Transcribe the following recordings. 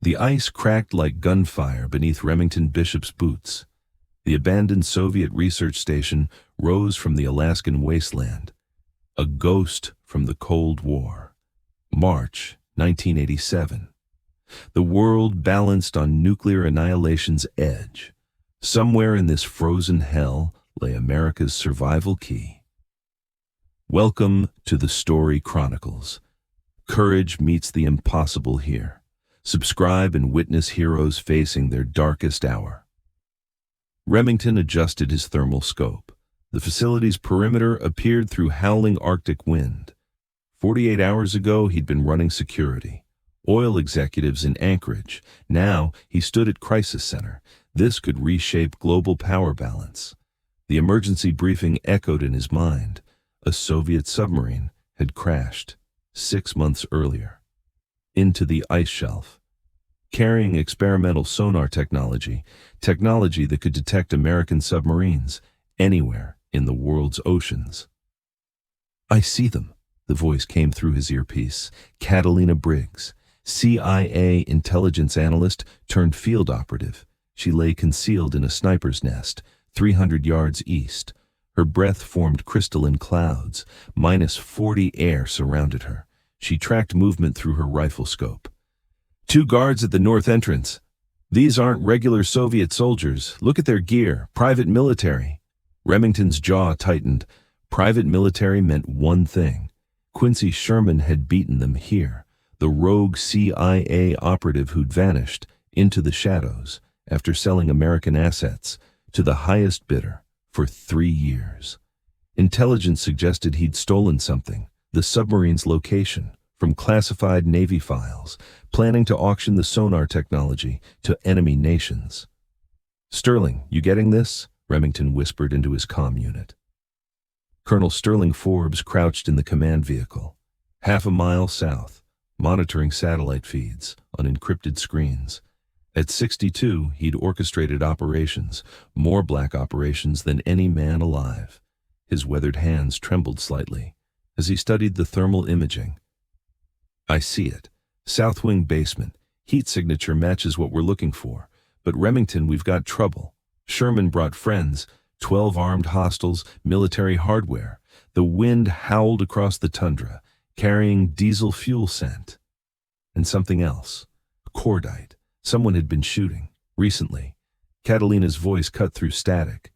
The ice cracked like gunfire beneath Remington Bishop's boots. The abandoned Soviet research station rose from the Alaskan wasteland, a ghost from the Cold War. March 1987. The world balanced on nuclear annihilation's edge. Somewhere in this frozen hell lay America's survival key. Welcome to the story Chronicles. Courage meets the impossible here. Subscribe and witness heroes facing their darkest hour. Remington adjusted his thermal scope. The facility's perimeter appeared through howling Arctic wind. 48 hours ago, he'd been running security. Oil executives in Anchorage. Now, he stood at Crisis Center. This could reshape global power balance. The emergency briefing echoed in his mind. A Soviet submarine had crashed 6 months earlier into the ice shelf, carrying experimental sonar technology that could detect American submarines anywhere in the world's oceans. "I see them," the voice came through his earpiece. Catalina Briggs, CIA intelligence analyst turned field operative. She lay concealed in a sniper's nest, 300 yards east. Her breath formed crystalline clouds. -40 air surrounded her. She tracked movement through her rifle scope. "2 guards at the north entrance. These aren't regular Soviet soldiers. Look at their gear. Private military." Remington's jaw tightened. Private military meant one thing. Quincy Sherman had beaten them here. The rogue CIA operative who'd vanished into the shadows after selling American assets to the highest bidder for 3 years. Intelligence suggested he'd stolen something, the submarine's location, from classified Navy files, planning to auction the sonar technology to enemy nations. "Sterling, you getting this?" Remington whispered into his comm unit. Colonel Sterling Forbes crouched in the command vehicle, half a mile south, monitoring satellite feeds on encrypted screens. At 62, he'd orchestrated operations, more black operations than any man alive. His weathered hands trembled slightly as he studied the thermal imaging. "I see it. South wing basement. Heat signature matches what we're looking for. But Remington, we've got trouble. Sherman brought friends, 12 armed hostiles, military hardware. The wind howled across the tundra, carrying diesel fuel scent. And something else. Cordite. Someone had been shooting, recently." Catalina's voice cut through static.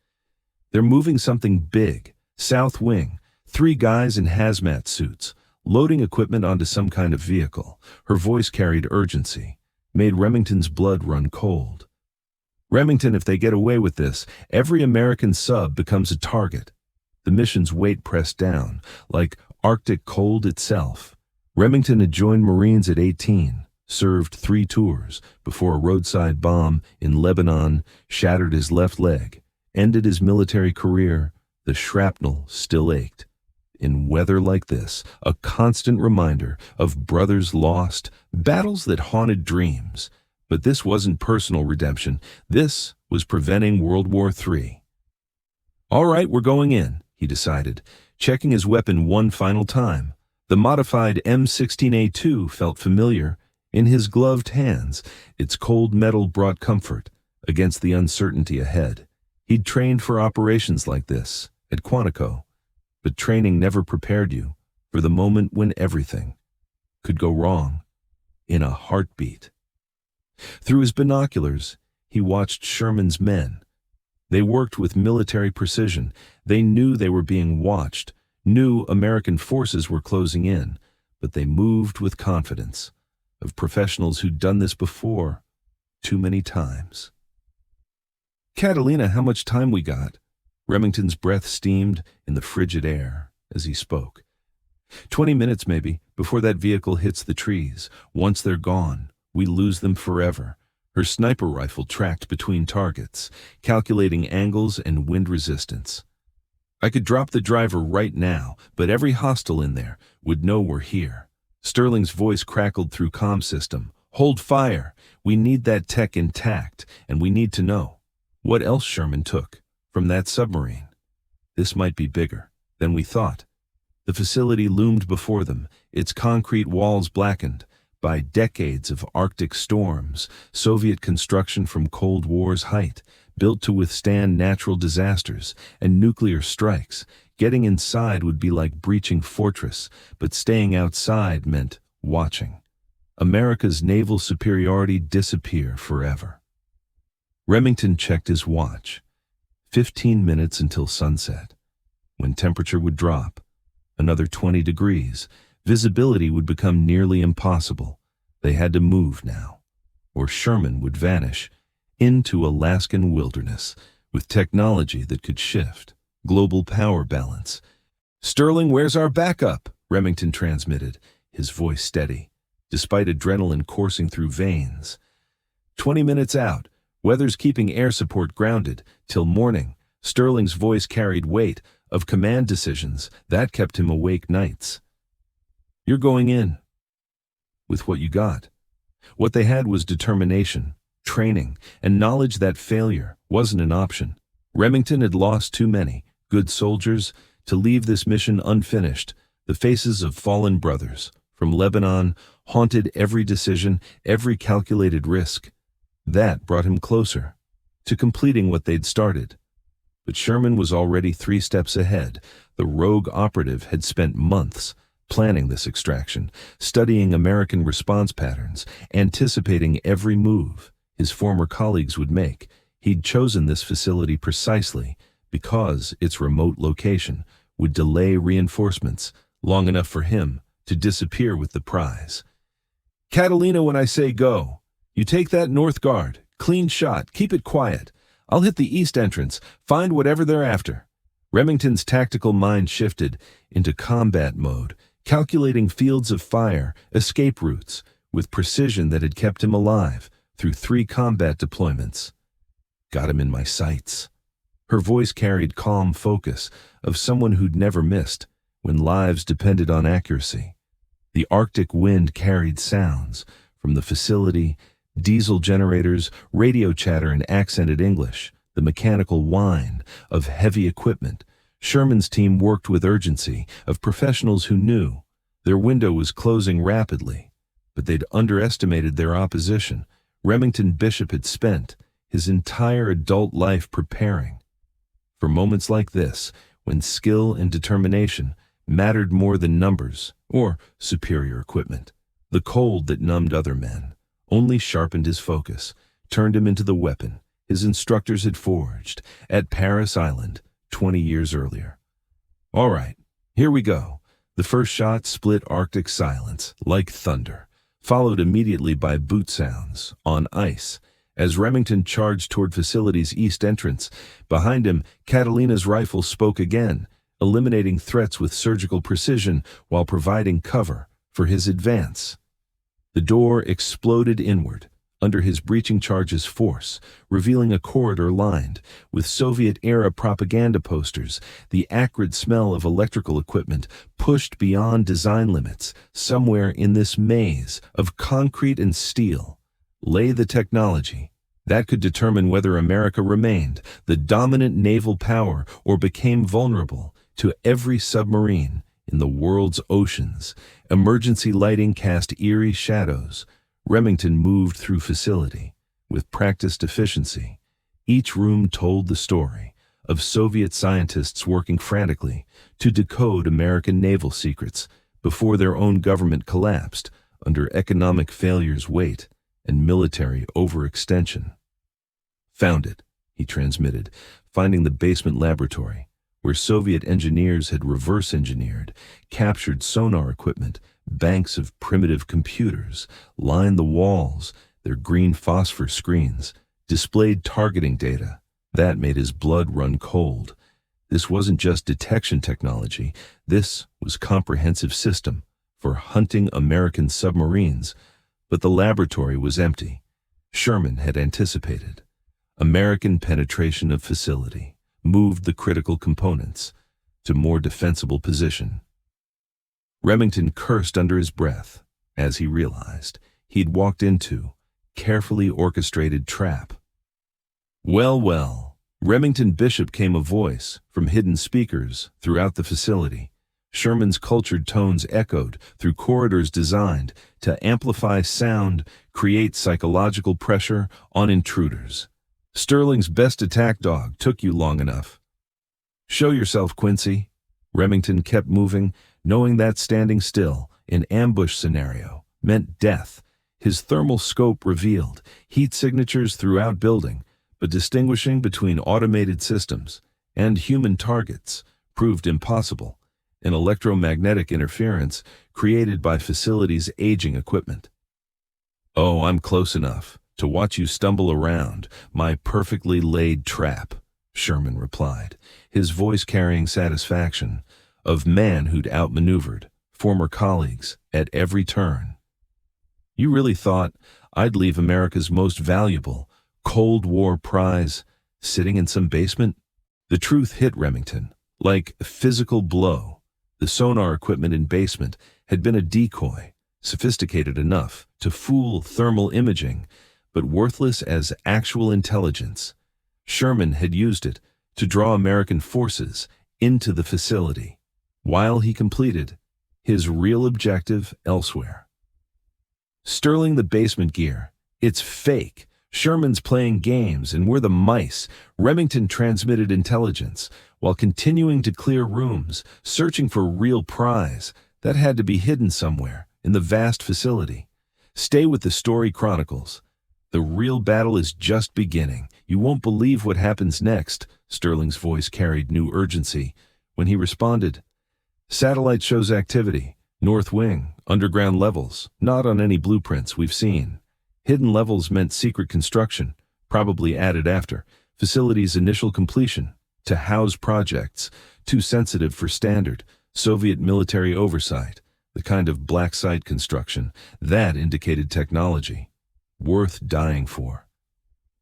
"They're moving something big. South wing. 3 guys in hazmat suits, loading equipment onto some kind of vehicle." Her voice carried urgency, made Remington's blood run cold. "Remington, if they get away with this, every American sub becomes a target." The mission's weight pressed down, like Arctic cold itself. Remington had joined Marines at 18, served 3 tours before a roadside bomb in Lebanon shattered his left leg, ended his military career. The shrapnel still ached. In weather like this, a constant reminder of brothers lost, battles that haunted dreams. But this wasn't personal redemption. This was preventing World War III. "All right, we're going in," he decided, checking his weapon one final time. The modified M16A2 felt familiar in his gloved hands. Its cold metal brought comfort against the uncertainty ahead. He'd trained for operations like this at Quantico, but training never prepared you for the moment when everything could go wrong in a heartbeat. Through his binoculars, he watched Sherman's men. They worked with military precision. They knew they were being watched, knew American forces were closing in, but they moved with confidence of professionals who'd done this before, too many times. "Catalina, how much time we got?" Remington's breath steamed in the frigid air as he spoke. 20 minutes maybe, before that vehicle hits the trees. Once they're gone, we lose them forever." Her sniper rifle tracked between targets, calculating angles and wind resistance. "I could drop the driver right now, but every hostile in there would know we're here." Sterling's voice crackled through comm system. "Hold fire. We need that tech intact, and we need to know what else Sherman took from that submarine. This might be bigger than we thought." The facility loomed before them, its concrete walls blackened, by decades of Arctic storms, Soviet construction from Cold War's height, built to withstand natural disasters and nuclear strikes. Getting inside would be like breaching fortress, but staying outside meant watching America's naval superiority disappear forever. Remington checked his watch. 15 minutes until sunset. When temperature would drop, another 20 degrees, visibility would become nearly impossible. They had to move now, or Sherman would vanish into Alaskan wilderness with technology that could shift global power balance. "Sterling, where's our backup?" Remington transmitted, his voice steady, despite adrenaline coursing through veins. 20 minutes out. Weather's keeping air support grounded till morning. Sterling's voice carried weight of command decisions that kept him awake nights. "You're going in with what you got." What they had was determination, training, and knowledge that failure wasn't an option. Remington had lost too many good soldiers to leave this mission unfinished. The faces of fallen brothers from Lebanon haunted every decision, every calculated risk. That brought him closer to completing what they'd started. But Sherman was already 3 steps ahead. The rogue operative had spent months planning this extraction, studying American response patterns, anticipating every move his former colleagues would make. He'd chosen this facility precisely because its remote location would delay reinforcements long enough for him to disappear with the prize. "Catalina, when I say go. You take that north guard. Clean shot. Keep it quiet. I'll hit the east entrance. Find whatever they're after." Remington's tactical mind shifted into combat mode, calculating fields of fire, escape routes, with precision that had kept him alive through 3 combat deployments. "Got him in my sights." Her voice carried calm focus of someone who'd never missed when lives depended on accuracy. The Arctic wind carried sounds from the facility, diesel generators, radio chatter in accented English, the mechanical whine of heavy equipment. Sherman's team worked with urgency, of professionals who knew their window was closing rapidly, but they'd underestimated their opposition. Remington Bishop had spent his entire adult life preparing for moments like this, when skill and determination mattered more than numbers or superior equipment. The cold that numbed other men only sharpened his focus, turned him into the weapon his instructors had forged at Paris Island 20 years earlier. "All right, here we go." The first shot split Arctic silence like thunder, followed immediately by boot sounds on ice. As Remington charged toward facility's east entrance, behind him, Catalina's rifle spoke again, eliminating threats with surgical precision while providing cover for his advance. The door exploded inward under his breaching charge's force, revealing a corridor lined with Soviet-era propaganda posters, the acrid smell of electrical equipment pushed beyond design limits. Somewhere in this maze of concrete and steel lay the technology that could determine whether America remained the dominant naval power or became vulnerable to every submarine in the world's oceans. Emergency lighting cast eerie shadows. Remington moved through facility with practiced efficiency. Each room told the story of Soviet scientists working frantically to decode American naval secrets before their own government collapsed under economic failure's weight and military overextension. "Found it," he transmitted, finding the basement laboratory, where Soviet engineers had reverse-engineered, captured sonar equipment. Banks of primitive computers lined the walls. Their green phosphor screens displayed targeting data. That made his blood run cold. This wasn't just detection technology. This was comprehensive system for hunting American submarines. But the laboratory was empty. Sherman had anticipated. American penetration of facility moved the critical components to more defensible position. Remington cursed under his breath as he realized he'd walked into carefully orchestrated trap. "Well, well." Remington Bishop came a voice from hidden speakers throughout the facility. Sherman's cultured tones echoed through corridors designed to amplify sound, create psychological pressure on intruders. Sterling's best attack dog took you long enough. Show yourself, Quincy. Remington kept moving, knowing that standing still, in ambush scenario, meant death. His thermal scope revealed heat signatures throughout building, but distinguishing between automated systems and human targets proved impossible. An electromagnetic interference created by facility's aging equipment. "Oh, I'm close enough to watch you stumble around my perfectly laid trap," Sherman replied, his voice carrying satisfaction of man who'd outmaneuvered former colleagues at every turn. "You really thought I'd leave America's most valuable Cold War prize sitting in some basement?" The truth hit Remington like a physical blow. The sonar equipment in basement had been a decoy, sophisticated enough to fool thermal imaging, but worthless as actual intelligence. Sherman had used it to draw American forces into the facility, while he completed his real objective elsewhere. Sterling, the basement gear. It's fake. Sherman's playing games and we're the mice. Remington transmitted intelligence while continuing to clear rooms, searching for real prize that had to be hidden somewhere in the vast facility. Stay with the story, Chronicles. The real battle is just beginning. You won't believe what happens next. Sterling's voice carried new urgency when he responded. Satellite shows activity. North wing, underground levels, not on any blueprints we've seen. Hidden levels meant secret construction, probably added after facility's initial completion, to house projects too sensitive for standard Soviet military oversight, the kind of black site construction that indicated technology worth dying for.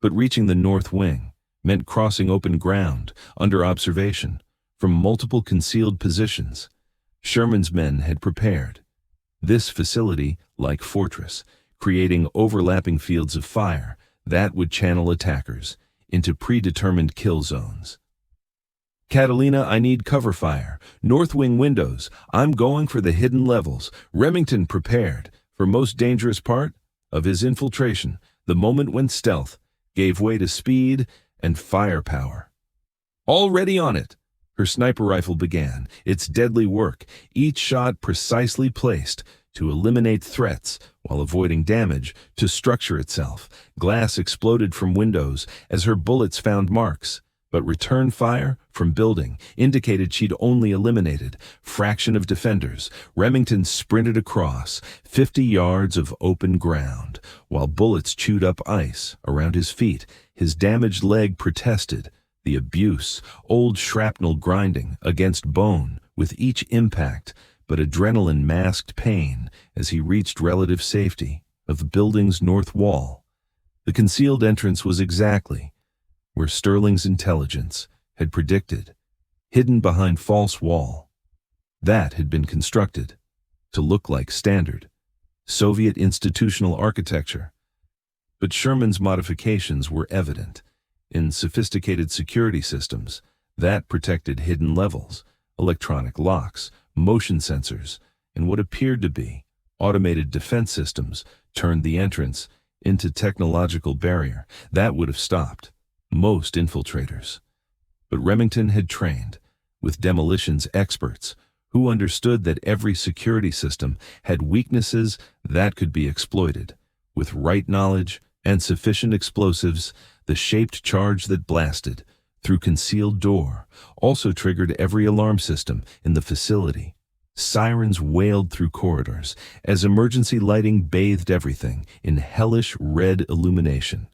But reaching the north wing meant crossing open ground under observation from multiple concealed positions. Sherman's men had prepared this facility like fortress, creating overlapping fields of fire that would channel attackers into predetermined kill zones. Catalina, I need cover fire. North wing windows. I'm going for the hidden levels. Remington prepared for most dangerous part of his infiltration, the moment when stealth gave way to speed and firepower. Already on it. Her sniper rifle began its deadly work, each shot precisely placed to eliminate threats while avoiding damage to structure itself. Glass exploded from windows as her bullets found marks, but return fire from building indicated she'd only eliminated fraction of defenders. Remington sprinted across 50 yards of open ground, while bullets chewed up ice around his feet. His damaged leg protested the abuse, old shrapnel grinding against bone with each impact, but adrenaline masked pain as he reached relative safety of the building's north wall. The concealed entrance was exactly where Sterling's intelligence had predicted, hidden behind false wall. That had been constructed to look like standard Soviet institutional architecture. But Sherman's modifications were evident in sophisticated security systems that protected hidden levels, electronic locks, motion sensors, and what appeared to be automated defense systems turned the entrance into technological barrier that would have stopped most infiltrators. But Remington had trained with demolitions experts who understood that every security system had weaknesses that could be exploited. With right knowledge and sufficient explosives, the shaped charge that blasted through concealed door also triggered every alarm system in the facility. Sirens wailed through corridors as emergency lighting bathed everything in hellish red illumination.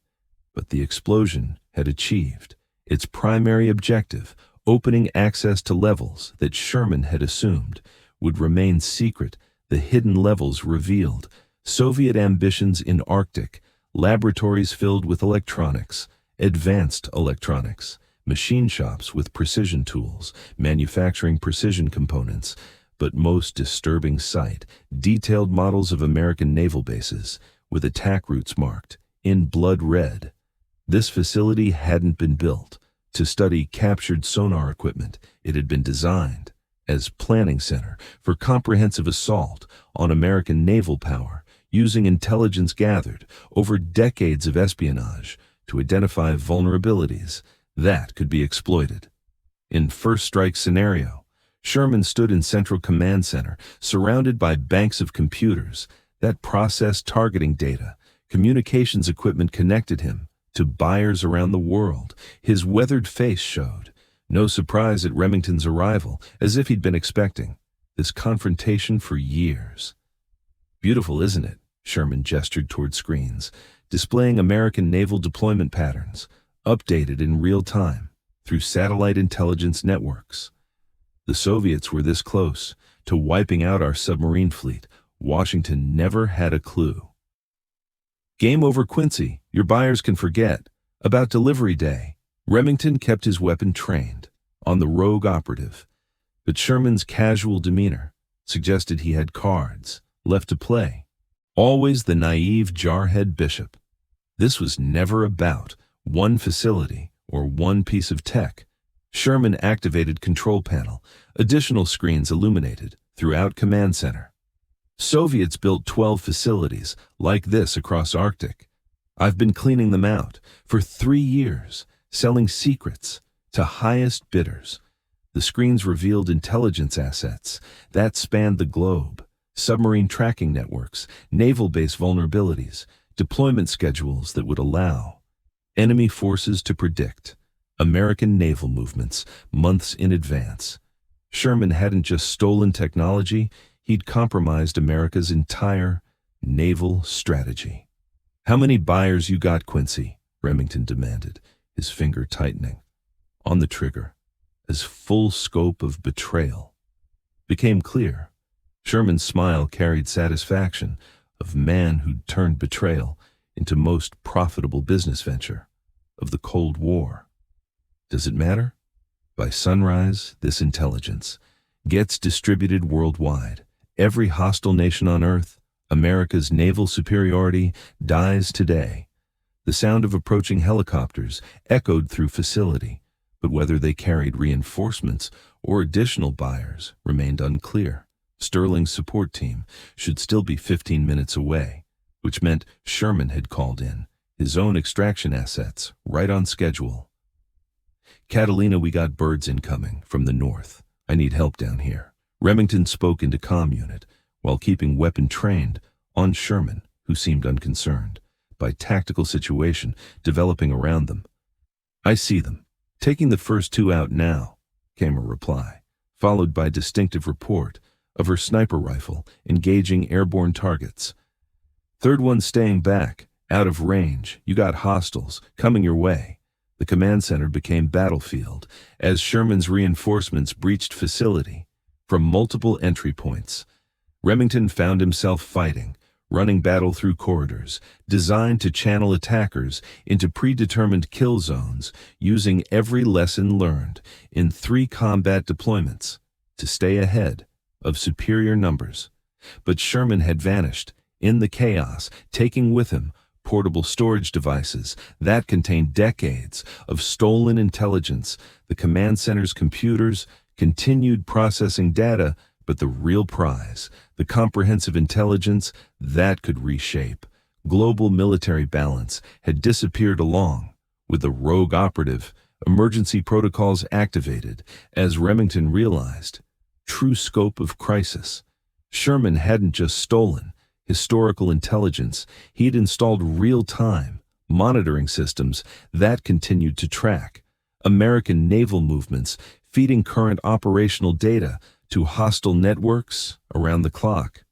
But the explosion had achieved its primary objective, opening access to levels that Sherman had assumed would remain secret. The hidden levels revealed Soviet ambitions in Arctic, laboratories filled with electronics, advanced electronics, machine shops with precision tools, manufacturing precision components, but most disturbing sight, detailed models of American naval bases with attack routes marked in blood red. This facility hadn't been built to study captured sonar equipment. It had been designed as planning center for comprehensive assault on American naval power, using intelligence gathered over decades of espionage to identify vulnerabilities that could be exploited. In first strike scenario, Sherman stood in Central Command Center, surrounded by banks of computers that processed targeting data. Communications equipment connected him to buyers around the world. His weathered face showed no surprise at Remington's arrival, as if he'd been expecting this confrontation for years. "Beautiful, isn't it?" Sherman gestured toward screens, displaying American naval deployment patterns, updated in real time through satellite intelligence networks. The Soviets were this close to wiping out our submarine fleet. Washington never had a clue. "Game over, Quincy. Your buyers can forget about delivery day." Remington kept his weapon trained on the rogue operative, but Sherman's casual demeanor suggested he had cards left to play. Always the naive jarhead Bishop. This was never about one facility or one piece of tech. Sherman activated control panel, additional screens illuminated throughout Command Center. "Soviets built 12 facilities like this across Arctic. I've been cleaning them out for 3 years, selling secrets to highest bidders." The screens revealed intelligence assets that spanned the globe, submarine tracking networks, naval base vulnerabilities, deployment schedules that would allow enemy forces to predict American naval movements months in advance. Sherman hadn't just stolen technology, he'd compromised America's entire naval strategy. "How many buyers you got, Quincy?" Remington demanded, his finger tightening on the trigger as full scope of betrayal became clear. Sherman's smile carried satisfaction of man who'd turned betrayal into most profitable business venture of the Cold War. "Does it matter? By sunrise, this intelligence gets distributed worldwide. Every hostile nation on Earth, America's naval superiority dies today." The sound of approaching helicopters echoed through facility, but whether they carried reinforcements or additional buyers remained unclear. Sterling's support team should still be 15 minutes away, which meant Sherman had called in his own extraction assets right on schedule. "Catalina, we got birds incoming from the north. I need help down here." Remington spoke into comm unit while keeping weapon trained on Sherman, who seemed unconcerned by tactical situation developing around them. "I see them. Taking the first 2 out now," came a reply, followed by distinctive report of her sniper rifle engaging airborne targets. "Third one staying back, out of range. You got hostiles coming your way." The command center became battlefield as Sherman's reinforcements breached facility from multiple entry points. Remington found himself fighting, running battle through corridors designed to channel attackers into predetermined kill zones, using every lesson learned in 3 combat deployments to stay ahead of superior numbers. But Sherman had vanished in the chaos, taking with him portable storage devices that contained decades of stolen intelligence. The command center's computers continued processing data, but the real prize, the comprehensive intelligence that could reshape global military balance, had disappeared along with the rogue operative. Emergency protocols activated as Remington realized true scope of crisis. Sherman hadn't just stolen historical intelligence, he'd installed real-time monitoring systems that continued to track American naval movements, feeding current operational data to hostile networks around the clock.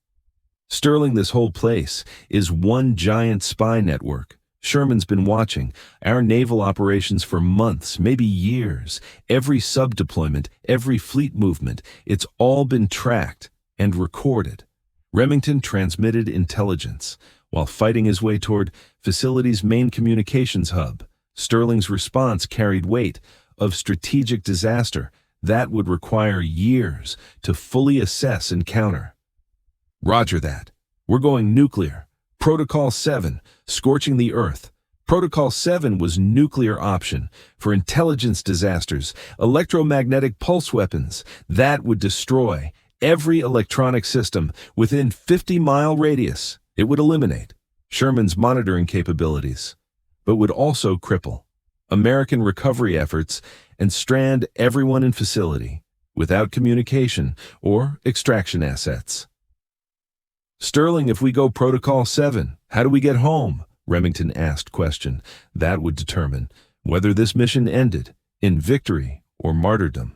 "Sterling, this whole place is one giant spy network. Sherman's been watching our naval operations for months, maybe years. Every sub-deployment, every fleet movement, it's all been tracked and recorded." Remington transmitted intelligence while fighting his way toward facility's main communications hub. Sterling's response carried weight of strategic disaster that would require years to fully assess and counter. "Roger that. We're going nuclear. Protocol 7, scorching the Earth. Protocol 7 was nuclear option for intelligence disasters, electromagnetic pulse weapons that would destroy every electronic system within 50-mile radius. It would eliminate Sherman's monitoring capabilities, but would also cripple American recovery efforts and strand everyone in facility without communication or extraction assets. "Sterling, if we go Protocol 7, how do we get home?" Remington asked question that would determine whether this mission ended in victory or martyrdom.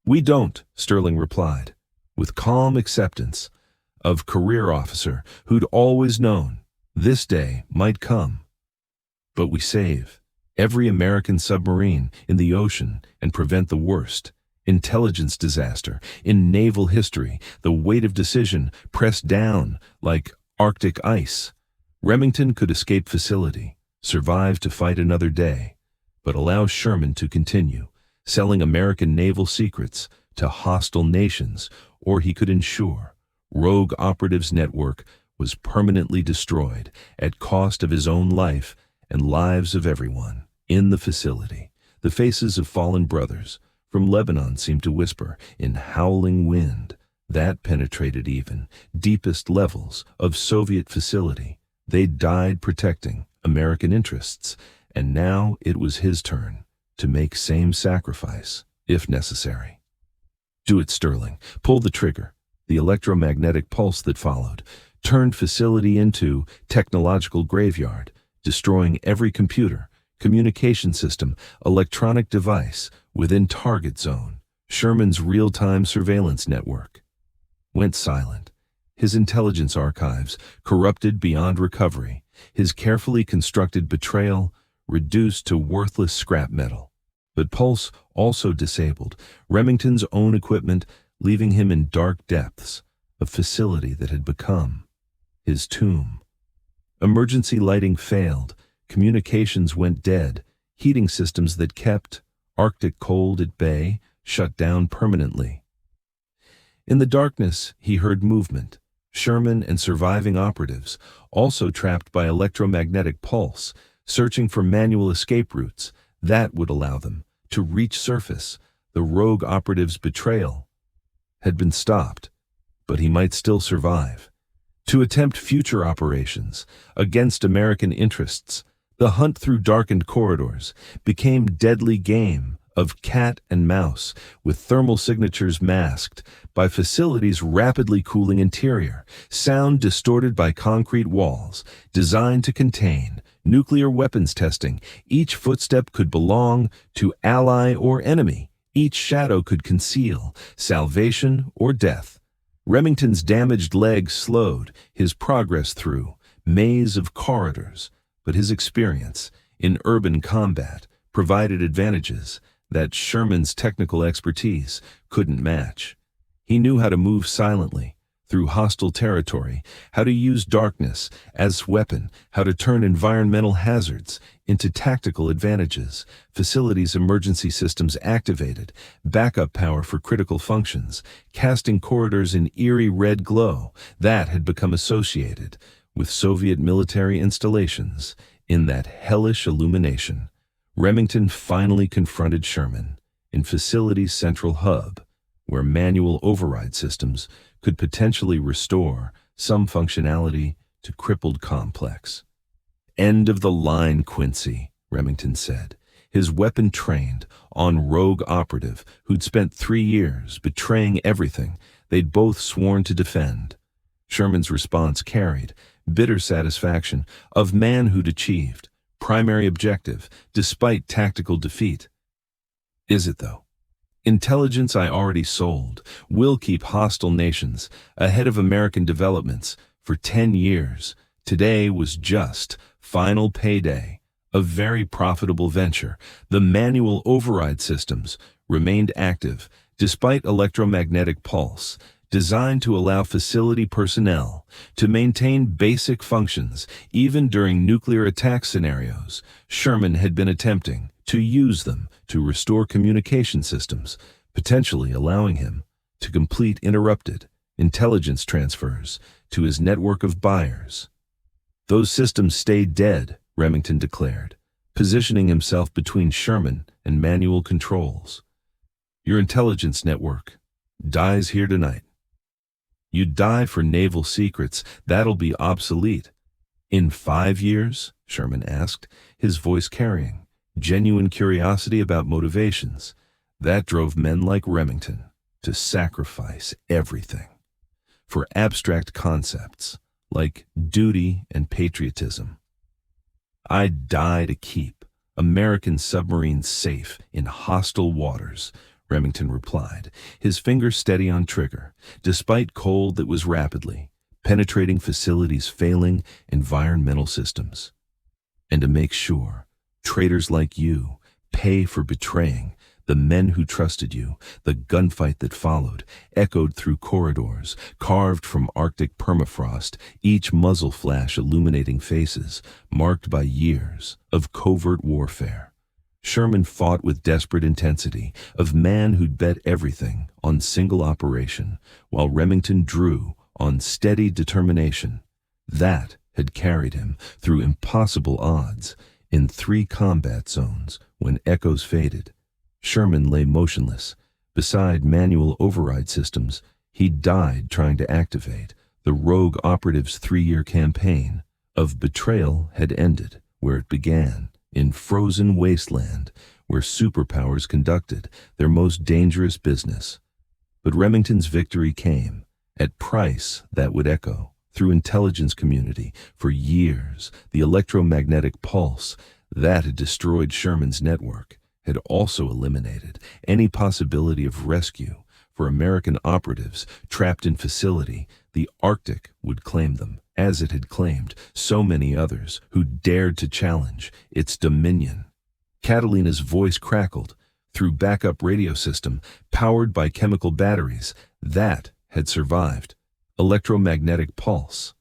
"We don't," Sterling replied, with calm acceptance of career officer who'd always known this day might come. "But we save every American submarine in the ocean and prevent the worst intelligence disaster in naval history, the weight of decision pressed down like Arctic ice." Remington could escape facility, survive to fight another day, but allow Sherman to continue selling American naval secrets to hostile nations, or he could ensure Rogue Operatives' network was permanently destroyed at cost of his own life and lives of everyone in the facility. The faces of fallen brothers from Lebanon seemed to whisper in howling wind that penetrated even deepest levels of Soviet facility. They died protecting American interests, and now it was his turn to make same sacrifice, if necessary. "Do it, Sterling. Pull the trigger." The electromagnetic pulse that followed turned facility into technological graveyard, destroying every computer, communication system, electronic device within target zone. Sherman's real-time surveillance network went silent. His intelligence archives corrupted beyond recovery, his carefully constructed betrayal reduced to worthless scrap metal. But Pulse also disabled Remington's own equipment, leaving him in dark depths, a facility that had become his tomb. Emergency lighting failed, communications went dead, heating systems that kept Arctic cold at bay shut down permanently. In the darkness, he heard movement. Sherman and surviving operatives, also trapped by electromagnetic pulse, searching for manual escape routes that would allow them to reach surface. The rogue operative's betrayal had been stopped, but he might still survive. To attempt future operations against American interests, the hunt through darkened corridors became deadly game of cat and mouse, with thermal signatures masked by facilities' rapidly cooling interior, sound distorted by concrete walls designed to contain nuclear weapons testing. Each footstep could belong to ally or enemy. Each shadow could conceal salvation or death. Remington's damaged legs slowed his progress through maze of corridors, but his experience in urban combat provided advantages that Sherman's technical expertise couldn't match. He knew how to move silently through hostile territory, how to use darkness as weapon, how to turn environmental hazards into tactical advantages. Facilities' emergency systems activated, backup power for critical functions, casting corridors in eerie red glow that had become associated with Soviet military installations. In that hellish illumination, Remington finally confronted Sherman in facility's central hub, where manual override systems could potentially restore some functionality to crippled complex. "End of the line, Quincy," Remington said, his weapon trained on rogue operative who'd spent 3 years betraying everything they'd both sworn to defend. Sherman's response carried bitter satisfaction of man who'd achieved primary objective despite tactical defeat. "Is it, though? Intelligence I already sold will keep hostile nations ahead of American developments for 10 years. Today was just final payday, a very profitable venture." The manual override systems remained active despite electromagnetic pulse, designed to allow facility personnel to maintain basic functions even during nuclear attack scenarios. Sherman had been attempting to use them to restore communication systems, potentially allowing him to complete interrupted intelligence transfers to his network of buyers. Those systems stayed dead Remington declared, positioning himself between Sherman and manual controls. Your intelligence network dies here tonight. You die for naval secrets, that'll be obsolete. In 5 years? Sherman asked, his voice carrying genuine curiosity about motivations. That drove men like Remington to sacrifice everything for abstract concepts like duty and patriotism. I'd die to keep American submarines safe in hostile waters, Remington replied, his fingers steady on trigger, despite cold that was rapidly penetrating facilities' failing environmental systems. And to make sure traitors like you pay for betraying the men who trusted you. The gunfight that followed echoed through corridors, carved from Arctic permafrost, each muzzle flash illuminating faces marked by years of covert warfare. Sherman fought with desperate intensity, of man who'd bet everything on single operation, while Remington drew on steady determination. That had carried him through impossible odds. In 3 combat zones, when echoes faded, Sherman lay motionless. Beside manual override systems, he died trying to activate. The rogue operative's 3-year campaign of betrayal had ended where it began, in frozen wasteland, where superpowers conducted their most dangerous business. But Remington's victory came at price that would echo through intelligence community for years. The electromagnetic pulse that had destroyed Sherman's network had also eliminated any possibility of rescue for American operatives trapped in facility. The Arctic would claim them, as it had claimed so many others who dared to challenge its dominion. Catalina's voice crackled through backup radio system powered by chemical batteries. That had survived. Electromagnetic pulse.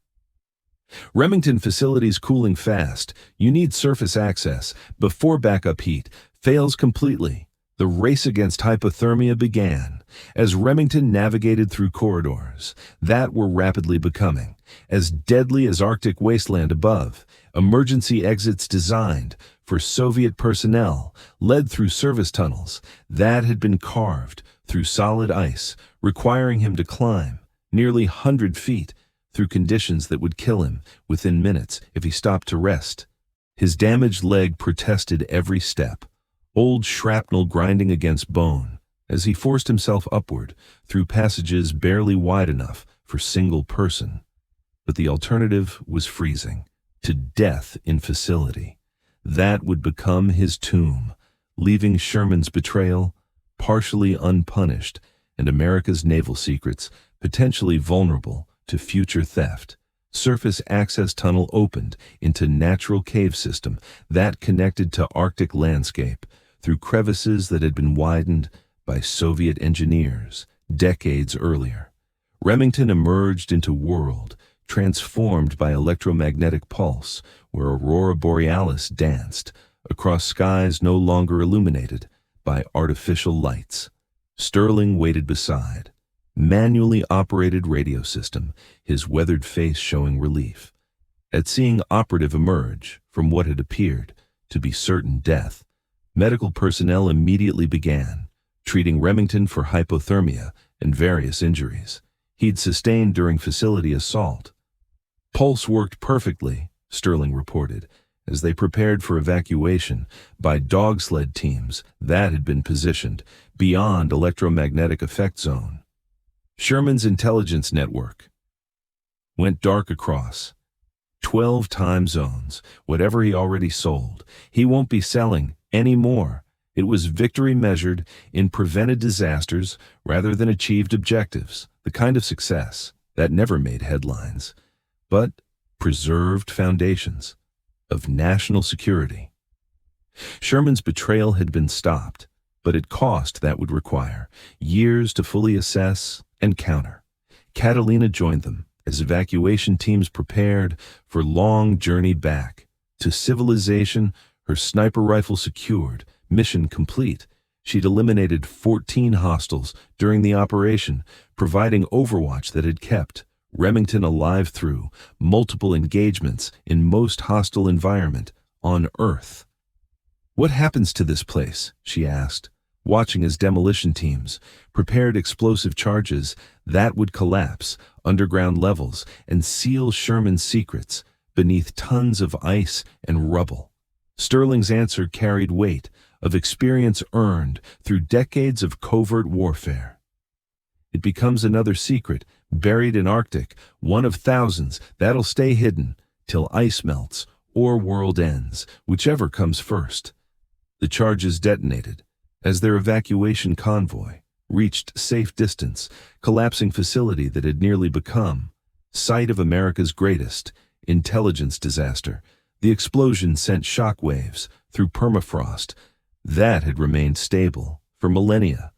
Remington facilities cooling fast. You need surface access before backup heat fails completely. The race against hypothermia began as Remington navigated through corridors that were rapidly becoming as deadly as Arctic wasteland above. Emergency exits designed for Soviet personnel led through service tunnels that had been carved through solid ice, requiring him to climb nearly 100 feet through conditions that would kill him within minutes if he stopped to rest. His damaged leg protested every step, old shrapnel grinding against bone, as he forced himself upward through passages barely wide enough for single person. But the alternative was freezing to death in facility. That would become his tomb, leaving Sherman's betrayal partially unpunished and America's naval secrets potentially vulnerable to future theft. Surface access tunnel opened into natural cave system that connected to Arctic landscape through crevices that had been widened by Soviet engineers decades earlier. Remington emerged into world transformed by electromagnetic pulse, where aurora borealis danced across skies no longer illuminated by artificial lights. Sterling waited beside, manually operated radio system, his weathered face showing relief. At seeing operative emerge from what had appeared to be certain death, medical personnel immediately began treating Remington for hypothermia and various injuries he'd sustained during facility assault. Pulse worked perfectly, Sterling reported, as they prepared for evacuation by dog sled teams that had been positioned beyond electromagnetic effect zone. Sherman's intelligence network went dark across 12 time zones. Whatever he already sold, he won't be selling anymore. It was victory measured in prevented disasters rather than achieved objectives, the kind of success that never made headlines, but preserved foundations of national security. Sherman's betrayal had been stopped, but at cost that would require years to fully assess and counter. Catalina joined them as evacuation teams prepared for long journey back to civilization, her sniper rifle secured, mission complete. She'd eliminated 14 hostiles during the operation, providing overwatch that had kept Remington alive through multiple engagements in most hostile environment on Earth. "What happens to this place?" she asked, watching as demolition teams prepared explosive charges that would collapse underground levels and seal Sherman's secrets beneath tons of ice and rubble. Sterling's answer carried weight of experience earned through decades of covert warfare. "It becomes another secret, buried in Arctic, one of thousands that'll stay hidden till ice melts or world ends, whichever comes first." The charges detonated as their evacuation convoy reached safe distance, collapsing facility that had nearly become site of America's greatest intelligence disaster. The explosion sent shockwaves through permafrost that had remained stable for millennia.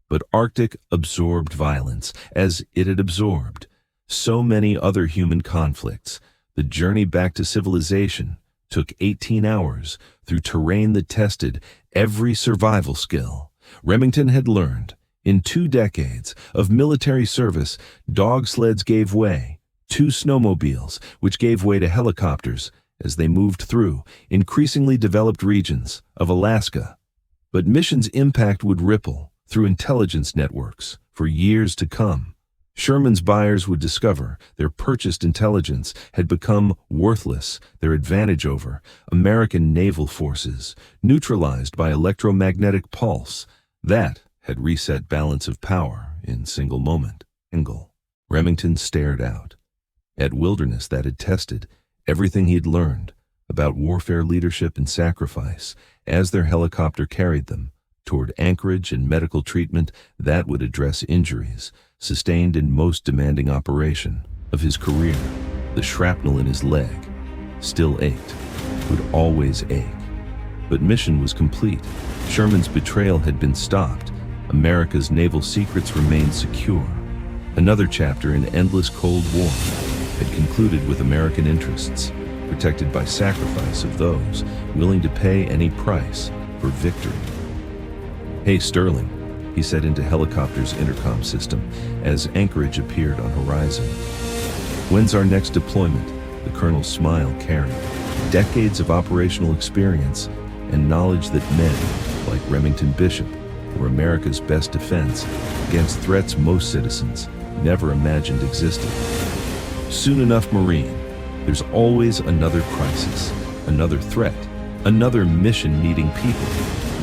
But Arctic absorbed violence as it had absorbed so many other human conflicts. The journey back to civilization took 18 hours through terrain that tested every survival skill Remington had learned. In 2 decades of military service, dog sleds gave way to snowmobiles, which gave way to helicopters as they moved through increasingly developed regions of Alaska. But mission's impact would ripple through intelligence networks for years to come. Sherman's buyers would discover their purchased intelligence had become worthless, their advantage over American naval forces neutralized by electromagnetic pulse that had reset balance of power in single moment. Remington stared out at wilderness that had tested everything he'd learned about warfare leadership and sacrifice as their helicopter carried them toward anchorage and medical treatment that would address injuries sustained in most demanding operation of his career. The shrapnel in his leg still ached, would always ache. But mission was complete. Sherman's betrayal had been stopped. America's naval secrets remained secure. Another chapter in endless Cold War had concluded with American interests, protected by sacrifice of those willing to pay any price for victory. "Hey, Sterling," he said into helicopter's intercom system as Anchorage appeared on horizon. "When's our next deployment?" The colonel's smile carried decades of operational experience and knowledge that men like Remington Bishop were America's best defense against threats most citizens never imagined existed. "Soon enough, Marine. There's always another crisis, another threat, another mission needing people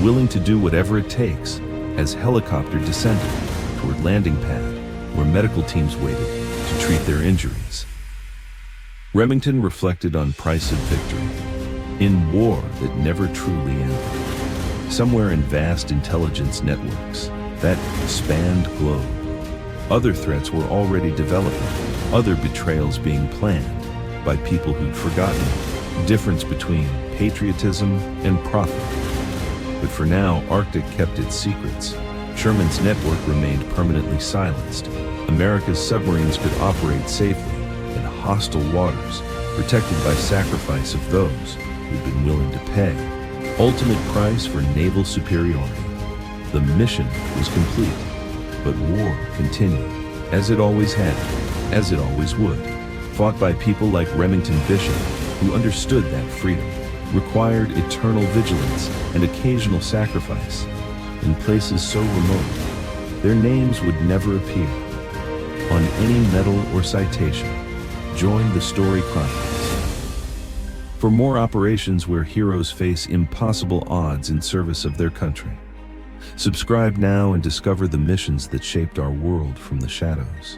willing to do whatever it takes." As helicopter descended toward landing pad where medical teams waited to treat their injuries. Remington reflected on price of victory in war that never truly ended. Somewhere in vast intelligence networks that spanned globe, other threats were already developing, other betrayals being planned by people who'd forgotten the difference between patriotism and profit. But for now, Arctic kept its secrets. Sherman's network remained permanently silenced. America's submarines could operate safely in hostile waters, protected by sacrifice of those who'd been willing to pay. Ultimate price for naval superiority. The mission was complete, but war continued, as it always had, as it always would, fought by people like Remington Bishop, who understood that freedom required eternal vigilance and occasional sacrifice. In places so remote, their names would never appear on any medal or citation. Join the story Chronicles for more operations where heroes face impossible odds in service of their country. Subscribe now and discover the missions that shaped our world from the shadows.